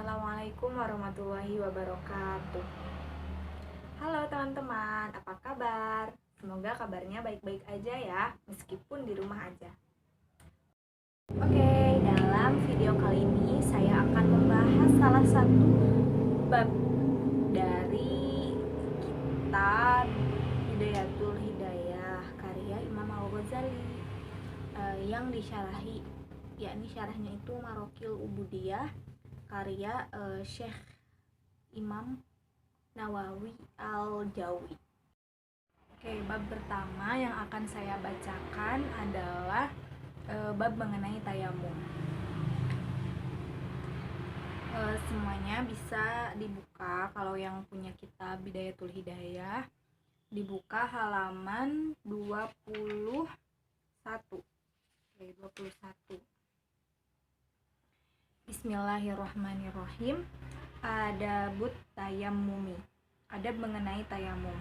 Assalamualaikum warahmatullahi wabarakatuh. Halo teman-teman, apa kabar? Semoga kabarnya baik-baik aja ya, meskipun di rumah aja. Oke, dalam video kali ini saya akan membahas salah satu bab dari kitab Hidayatul Hidayah karya Imam Al-Ghazali yang disyarahi, yakni syarahnya itu Marokil Ubudiyah karya Syekh Imam Nawawi Al-Jawi. Oke, bab pertama yang akan saya bacakan adalah bab mengenai tayamum. Semuanya bisa dibuka, kalau yang punya kitab Bidayatul Hidayah dibuka halaman 21. Oke, 21. Bismillahirrahmanirrahim. Adabut tayammumi. Adab mengenai tayamum.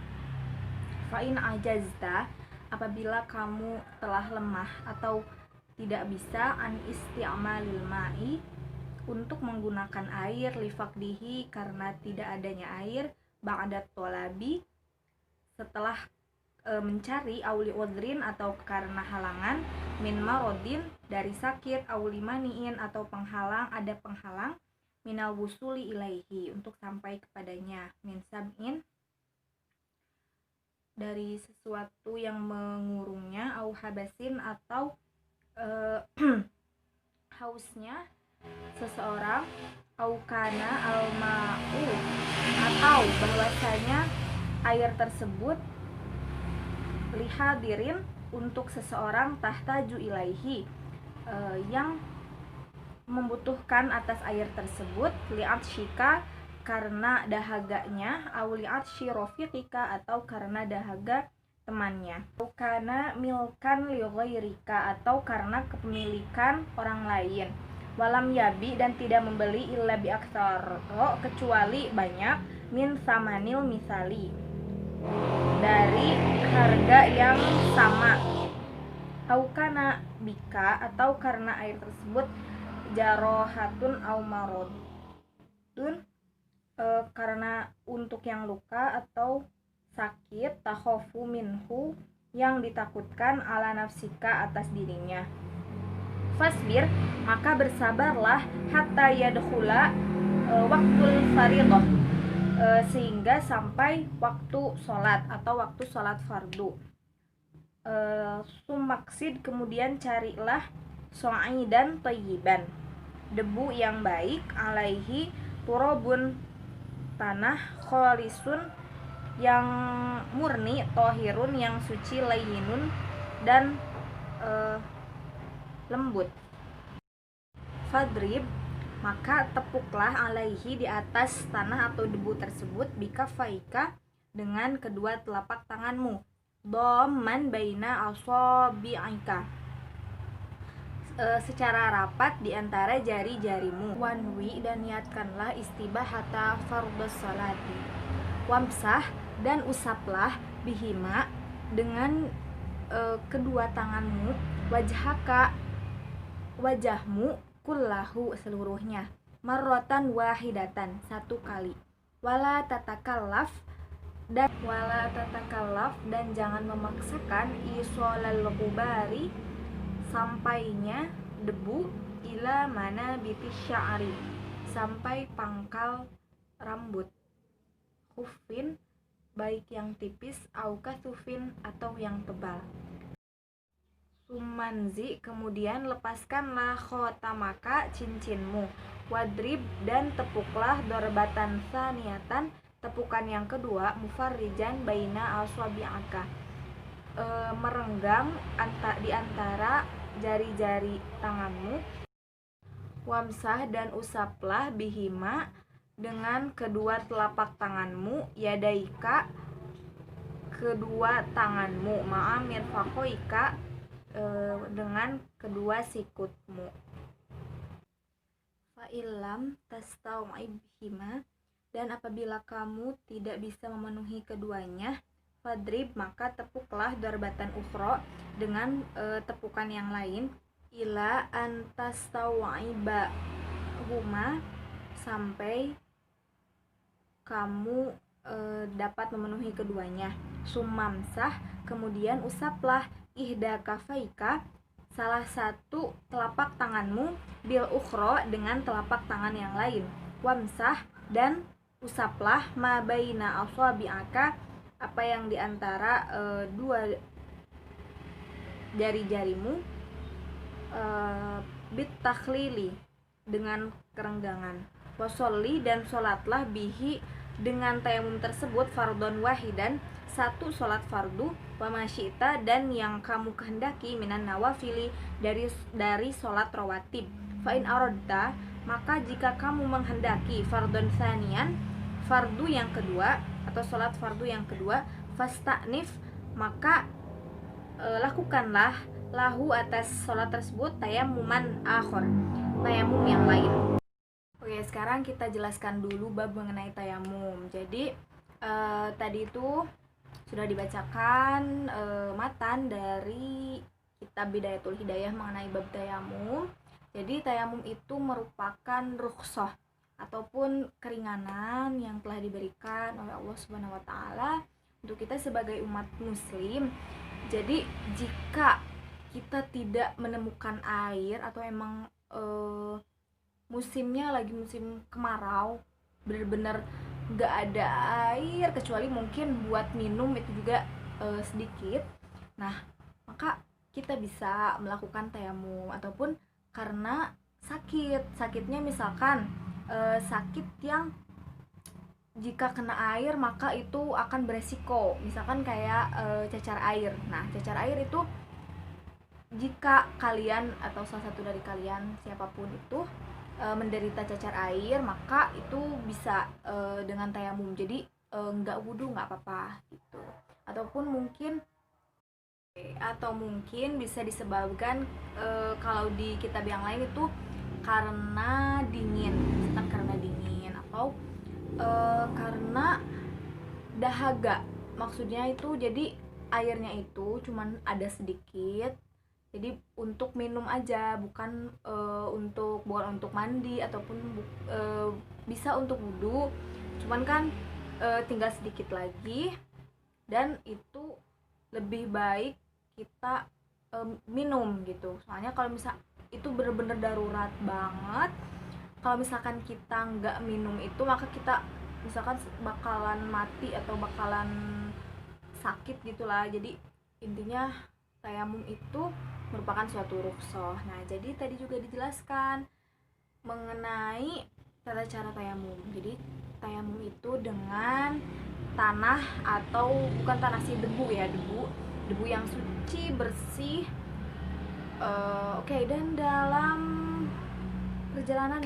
Fa'in ajazta, apabila kamu telah lemah atau tidak bisa an isti'malil ma'i, untuk menggunakan air, lifaqdihi, karena tidak adanya air, ba'dat tolabi, setelah mencari, auli udhrin, atau karena halangan, min marodin, dari sakit, auli maniin, atau penghalang, ada penghalang, minal wusuli ilaihi, untuk sampai kepadanya, min sab'in, dari sesuatu yang mengurungnya, au habasin, atau hausnya seseorang, au kana al-ma'u, atau bahwasanya air tersebut lihadirin, untuk seseorang, tahtaju ilaihi, yang membutuhkan atas air tersebut, li'at syika, karena dahaganya, au li'at syirofiqika, atau karena dahaga temannya, karena milkan lighairika, atau karena kepemilikan orang lain, walam yabi, dan tidak membeli, illa bi aktsaro, kecuali banyak, min samanil misali, dari harga yang sama, aukana bika, atau karena air tersebut jarohatun au marodun, karena untuk yang luka atau sakit, takhofu minhu, yang ditakutkan, ala nafsika, atas dirinya, fasbir, maka bersabarlah, hatta yadkhula waktul faridah, sehingga sampai waktu sholat atau waktu sholat fardu. Sumaksid, kemudian carilah, so'idan thayyiban, debu yang baik, alaihi turabun, tanah, kholisun, yang murni, tohirun, yang suci, layyinun, dan lembut. Fadrib, maka tepuklah, alaihi, di atas tanah atau debu tersebut, bikafaika, dengan kedua telapak tanganmu, dhamman baina asabi'ika, secara rapat di antara jari-jarimu, wanwi, dan niatkanlah, istibahata fardhus salati, wamsah, dan usaplah, bihima, dengan kedua tanganmu, wajhaka, wajahmu, kullahu, seluruhnya, marrotan wahidatan, satu kali, wala tatakallaf, dan jangan memaksakan, isolal ghubari, sampainya debu, ila mana bitis sya'ri, sampai pangkal rambut, khufin, baik yang tipis, au kasufin, atau yang tebal. Sumanzi, kemudian lepaskanlah, khotamaka, cincinmu, wadrib, dan tepuklah, dorbatan saniyatan, tepukan yang kedua, mufarrijan baina aswabi'aka, merenggang di antara jari-jari tanganmu, wamsah, dan usaplah, bihima, dengan kedua telapak tanganmu, yadaika, kedua tanganmu, ma'a mirfaqoika, dengan kedua sikutmu. Fa'ilam tastau'ibhima, dan apabila kamu tidak bisa memenuhi keduanya, fadrib, maka tepuklah, darbatan ukhra, dengan tepukan yang lain, ila antastau'iba huma, sampai kamu dapat memenuhi keduanya. Sumamsah, kemudian usaplah ihda kafaika, salah satu telapak tanganmu, bil ukhro, dengan telapak tangan yang lain. Wamsah, dan usaplah ma baina asabi'aka, apa yang diantara dua jari-jarimu, bit takhlili, dengan kerenggangan. Wasolli, dan sholatlah bihi, dengan tayamum tersebut, fardon wahidan, satu sholat fardu, wamasyita, dan yang kamu kehendaki, minan nawafili, dari sholat rawatib. Fa'in aradta, maka jika kamu menghendaki, fardon sanian, fardu yang kedua atau sholat fardu yang kedua, fasta'nif, maka lakukanlah lahu, atas sholat tersebut, tayamuman akhor, tayamum yang lain. Oke, sekarang kita jelaskan dulu bab mengenai tayamum. Jadi tadi itu sudah dibacakan matan dari kitab Bidayatul Hidayah mengenai bab tayamum. Jadi tayamum itu merupakan rukhsah ataupun keringanan yang telah diberikan oleh Allah Subhanahu wa taala untuk kita sebagai umat muslim. Jadi jika kita tidak menemukan air atau emang musimnya lagi musim kemarau, bener-bener nggak ada air kecuali mungkin buat minum itu juga sedikit, nah maka kita bisa melakukan tayamum. Ataupun karena sakitnya misalkan sakit yang jika kena air maka itu akan beresiko, misalkan kayak cacar air. Nah, cacar air itu jika kalian atau salah satu dari kalian siapapun itu menderita cacar air, maka itu bisa dengan tayamum. Jadi nggak wudhu nggak apa-apa gitu. Ataupun mungkin bisa disebabkan kalau di kitab yang lain itu karena dingin, misalkan karena dingin atau karena dahaga. Maksudnya itu jadi airnya itu cuman ada sedikit, jadi untuk minum aja, bukan untuk mandi ataupun bisa untuk wudhu, cuman kan tinggal sedikit lagi, dan itu lebih baik kita minum gitu. Soalnya kalau misal itu bener-bener darurat banget, kalau misalkan kita nggak minum itu, maka kita misalkan bakalan mati atau bakalan sakit gitulah. Jadi intinya tayamum itu merupakan suatu rukhsah. Nah, jadi tadi juga dijelaskan mengenai tata cara tayamum. Jadi tayamum itu dengan tanah atau bukan tanah sih, debu ya, debu yang suci, bersih. Oke, dan dalam perjalanan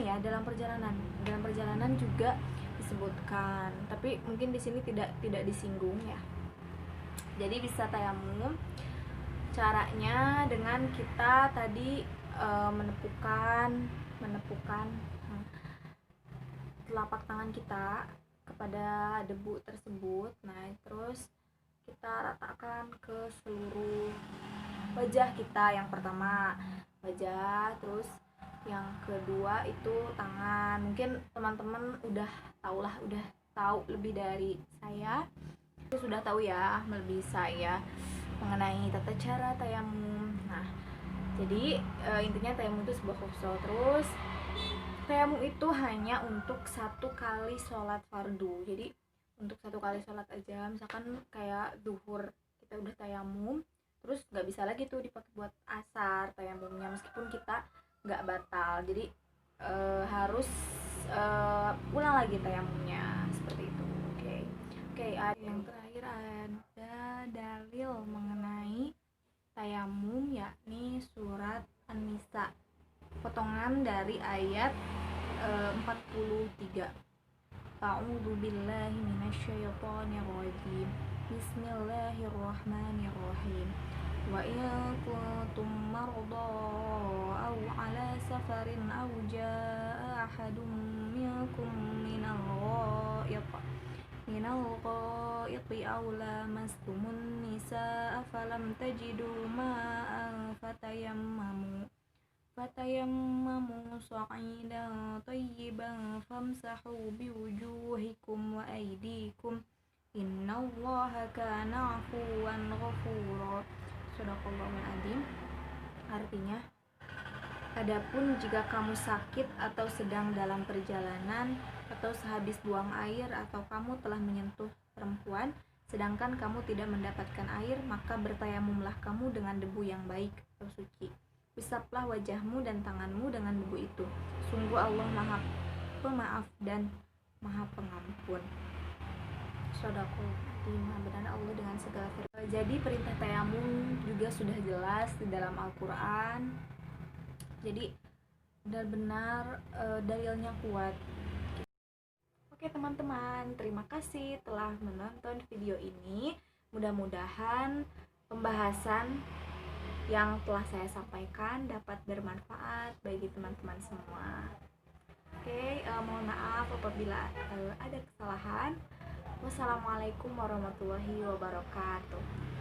juga disebutkan, tapi mungkin di sini tidak disinggung ya. Jadi bisa tayamum caranya dengan kita tadi menepukan telapak tangan kita kepada debu tersebut. Nah, terus kita ratakan ke seluruh wajah kita. Yang pertama wajah, terus yang kedua itu tangan. Mungkin teman-teman udah tahu lebih dari saya, sudah tahu ya melebihi saya mengenai tata cara tayamum. Nah, jadi intinya tayamum itu sebuah rukhsah. Terus tayamum itu hanya untuk satu kali sholat fardu. Jadi untuk satu kali sholat aja, misalkan kayak zuhur kita udah tayamum, terus nggak bisa lagi tuh dipakai buat asar tayamumnya, meskipun kita nggak batal. Jadi harus ulang lagi tayamumnya, seperti itu. Oke, yang terakhir ada dalil mengenai tayamum, yakni surat An-Nisa, potongan dari ayat 43. A'udzu billahi minasyaitonir rajim. Bismillahirrahmanirrahim. Wa in kuntum marda aw ala safarin aw jaa ahadun minkum minal gha'iqi aw lamastumun nisaa falam tajidu ma'an تيمموا صعيدا طيبا فامسحوا بوجوهكم وأيديكم إن الله كان عفوا غفورا. Sadaqallahul adzim. Artinya, adapun jika kamu sakit atau sedang dalam perjalanan atau sehabis buang air atau kamu telah menyentuh perempuan sedangkan kamu tidak mendapatkan air, maka bertayamumlah kamu dengan debu yang baik atau suci. Usaplah wajahmu dan tanganmu dengan debu itu. Sungguh Allah Maha Pemaaf dan Maha Pengampun. Sadaqallahul benar Allah dengan segala firman. Jadi perintah tayamum juga sudah jelas di dalam Al-Qur'an. Jadi benar-benar dalilnya kuat. Oke teman-teman, terima kasih telah menonton video ini. Mudah-mudahan pembahasan yang telah saya sampaikan dapat bermanfaat bagi teman-teman semua. Oke, mohon maaf apabila ada kesalahan. Wassalamualaikum warahmatullahi wabarakatuh.